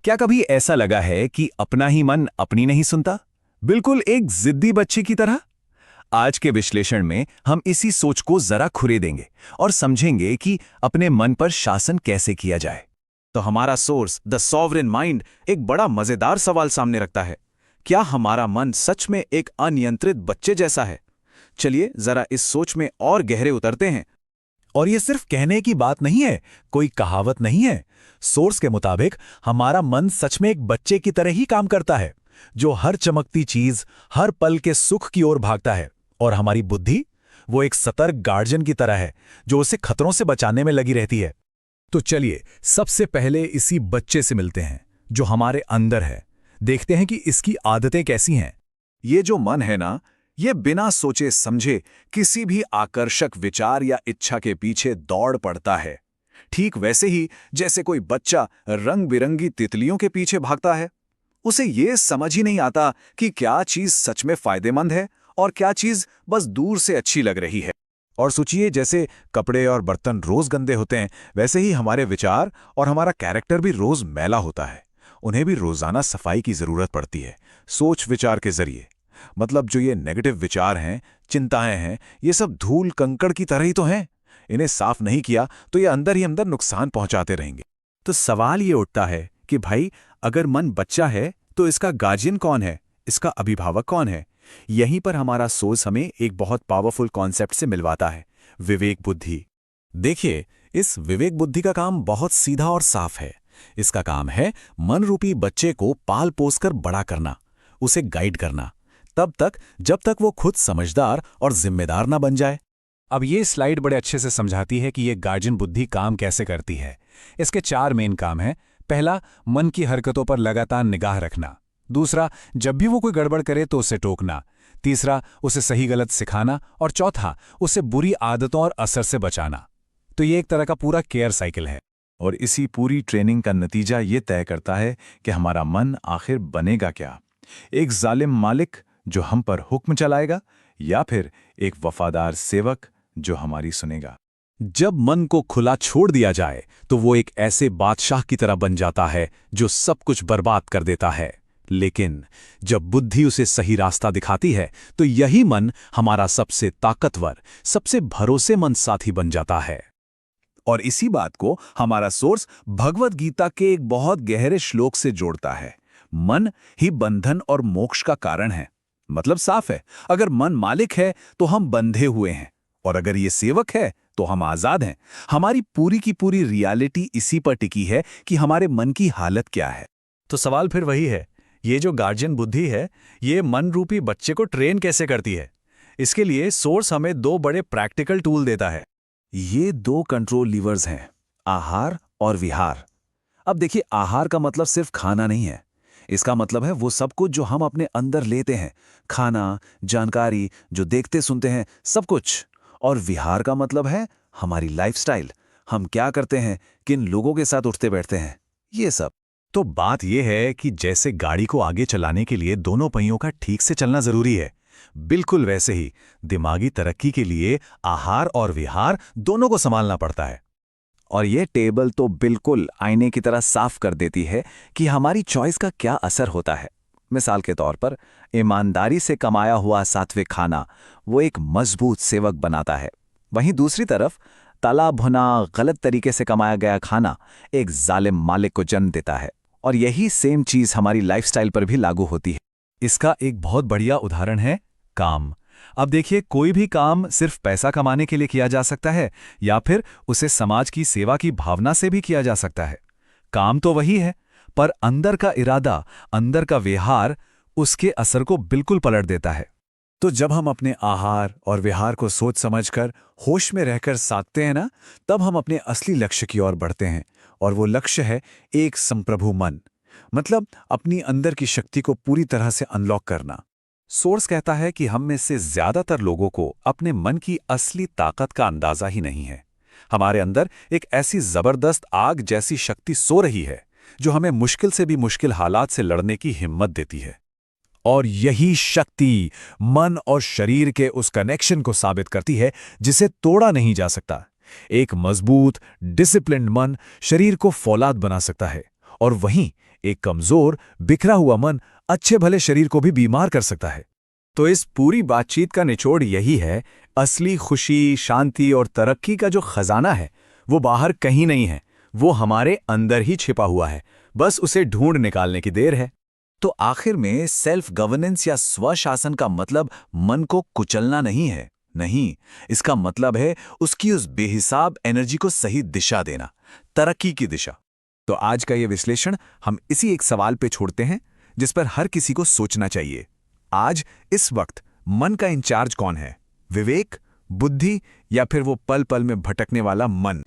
क्या कभी ऐसा लगा है कि अपना ही मन अपनी नहीं सुनता, बिल्कुल एक जिद्दी बच्चे की तरह? आज के विश्लेषण में हम इसी सोच को जरा खुरेदेंगे और समझेंगे कि अपने मन पर शासन कैसे किया जाए। तो हमारा सोर्स द सॉवरेन माइंड एक बड़ा मजेदार सवाल सामने रखता है। क्या हमारा मन सच में एक अनियंत्रित बच्चे जैसा है? चलिए जरा इस सोच में और गहरे उतरते हैं। और ये सिर्फ कहने की बात नहीं है, कोई कहावत नहीं है। सोर्स के मुताबिक हमारा मन सच में एक बच्चे की तरह ही काम करता है, जो हर चमकती चीज, हर पल के सुख की ओर भागता है। और हमारी बुद्धि, वो एक सतर्क गार्जियन की तरह है, जो उसे खतरों से बचाने में लगी रहती है। तो चलिए सबसे पहले इसी बच्चे से मिलते हैं, जो हमारे अंदर है। देखते हैं कि इसकी आदतें कैसी हैं। ये जो मन है ना, ये बिना सोचे समझे किसी भी आकर्षक विचार या इच्छा के पीछे दौड़ पड़ता है। ठीक वैसे ही जैसे कोई बच्चा रंग बिरंगी तितलियों के पीछे भागता है। उसे ये समझ ही नहीं आता कि क्या चीज सच में फायदेमंद है और क्या चीज बस दूर से अच्छी लग रही है। और सोचिए, जैसे कपड़े और बर्तन रोज गंदे होते हैं, वैसे ही हमारे विचार और हमारा कैरेक्टर भी रोज मैला होता है। उन्हें भी रोजाना सफाई की जरूरत पड़ती है, सोच विचार के जरिए। मतलब जो ये नेगेटिव विचार हैं, चिंताएं हैं, ये सब धूल कंकड़ की तरह ही तो हैं। इन्हें साफ नहीं किया तो ये अंदर ही अंदर नुकसान पहुंचाते रहेंगे। तो सवाल ये उठता है कि भाई, अगर मन बच्चा है तो इसका गार्जियन कौन है, इसका अभिभावक कौन है? यहीं पर हमारा सोच हमें एक बहुत पावरफुल कॉन्सेप्ट से मिलवाता है, विवेक बुद्धि। देखिए, इस विवेक बुद्धि का काम बहुत सीधा और साफ है। इसका काम है मन रूपी बच्चे को पाल पोस कर बड़ा करना, उसे गाइड करना, तब तक जब तक वो खुद समझदार और जिम्मेदार ना बन जाए। अब ये स्लाइड बड़े अच्छे से समझाती है कि ये गार्जियन बुद्धि काम कैसे करती है। इसके 4 मेन काम हैं। पहला, मन की हरकतों पर लगातार निगाह रखना। दूसरा, जब भी वो कोई गड़बड़ करे तो उसे टोकना। तीसरा, उसे सही गलत सिखाना। और चौथा, उसे बुरी आदतों और असर से बचाना। तो ये एक तरह का पूरा केयर साइकिल है। और इसी पूरी ट्रेनिंग का नतीजा ये तय करता है कि हमारा मन आखिर बनेगा क्या। एक जालिम मालिक जो हम पर हुक्म चलाएगा, या फिर एक वफादार सेवक जो हमारी सुनेगा। जब मन को खुला छोड़ दिया जाए तो वो एक ऐसे बादशाह की तरह बन जाता है जो सब कुछ बर्बाद कर देता है। लेकिन जब बुद्धि उसे सही रास्ता दिखाती है तो यही मन हमारा सबसे ताकतवर, सबसे भरोसेमंद साथी बन जाता है। और इसी बात को हमारा सोर्स भगवद गीता के एक बहुत गहरे श्लोक से जोड़ता है। मन ही बंधन और मोक्ष का कारण है। मतलब साफ है, अगर मन मालिक है तो हम बंधे हुए हैं, और अगर ये सेवक है तो हम आजाद हैं। हमारी पूरी की पूरी रियलिटी इसी पर टिकी है कि हमारे मन की हालत क्या है। तो सवाल फिर वही है, ये जो गार्जियन बुद्धि है, ये मन रूपी बच्चे को ट्रेन कैसे करती है? इसके लिए सोर्स हमें 2 बड़े प्रैक्टिकल टूल देता है। ये 2 कंट्रोल लीवर्स हैं, आहार और विहार। अब देखिए, आहार का मतलब सिर्फ खाना नहीं है। इसका मतलब है वो सब कुछ जो हम अपने अंदर लेते हैं, खाना, जानकारी, जो देखते सुनते हैं, सब कुछ। और विहार का मतलब है हमारी लाइफस्टाइल। हम क्या करते हैं, किन लोगों के साथ उठते बैठते हैं, ये सब। तो बात यह है कि जैसे गाड़ी को आगे चलाने के लिए दोनों पहियों का ठीक से चलना जरूरी है, बिल्कुल वैसे ही दिमागी तरक्की के लिए आहार और विहार दोनों को संभालना पड़ता है। और ये टेबल तो बिल्कुल आईने की तरह साफ कर देती है कि हमारी चॉइस का क्या असर होता है। मिसाल के तौर पर, ईमानदारी से कमाया हुआ सात्विक खाना वो एक मजबूत सेवक बनाता है। वहीं दूसरी तरफ तला भुना गलत तरीके से कमाया गया खाना एक जालिम मालिक को जन्म देता है। और यही सेम चीज हमारी लाइफस्टाइल पर भी लागू होती है। इसका एक बहुत बढ़िया उदाहरण है काम। अब देखिए, कोई भी काम सिर्फ पैसा कमाने के लिए किया जा सकता है, या फिर उसे समाज की सेवा की भावना से भी किया जा सकता है। काम तो वही है, पर अंदर का इरादा, अंदर का व्यवहार उसके असर को बिल्कुल पलट देता है। तो जब हम अपने आहार और विहार को सोच समझकर होश में रहकर साधते हैं ना, तब हम अपने असली लक्ष्य की ओर बढ़ते हैं। और वो लक्ष्य है एक संप्रभु मन। मतलब अपनी अंदर की शक्ति को पूरी तरह से अनलॉक करना। सोर्स कहता है कि हम में से ज्यादातर लोगों को अपने मन की असली ताकत का अंदाजा ही नहीं है। हमारे अंदर एक ऐसी जबरदस्त आग जैसी शक्ति सो रही है, जो हमें मुश्किल से भी मुश्किल हालात से लड़ने की हिम्मत देती है। और यही शक्ति मन और शरीर के उस कनेक्शन को साबित करती है जिसे तोड़ा नहीं जा सकता। एक मजबूत, डिसिप्लिन्ड मन शरीर को फौलाद बना सकता है, और वहीं एक कमजोर, बिखरा हुआ मन अच्छे भले शरीर को भी बीमार कर सकता है। तो इस पूरी बातचीत का निचोड़ यही है, असली खुशी, शांति और तरक्की का जो खजाना है वो बाहर कहीं नहीं है, वो हमारे अंदर ही छिपा हुआ है। बस उसे ढूंढ निकालने की देर है। तो आखिर में सेल्फ गवर्नेंस या स्वशासन का मतलब मन को कुचलना नहीं है। नहीं, इसका मतलब है उसकी उस बेहिसाब एनर्जी को सही दिशा देना, तरक्की की दिशा। तो आज का ये विश्लेषण हम इसी एक सवाल पे छोड़ते हैं जिस पर हर किसी को सोचना चाहिए। आज इस वक्त मन का इंचार्ज कौन है? विवेक, बुद्धि या फिर वो पल पल में भटकने वाला मन?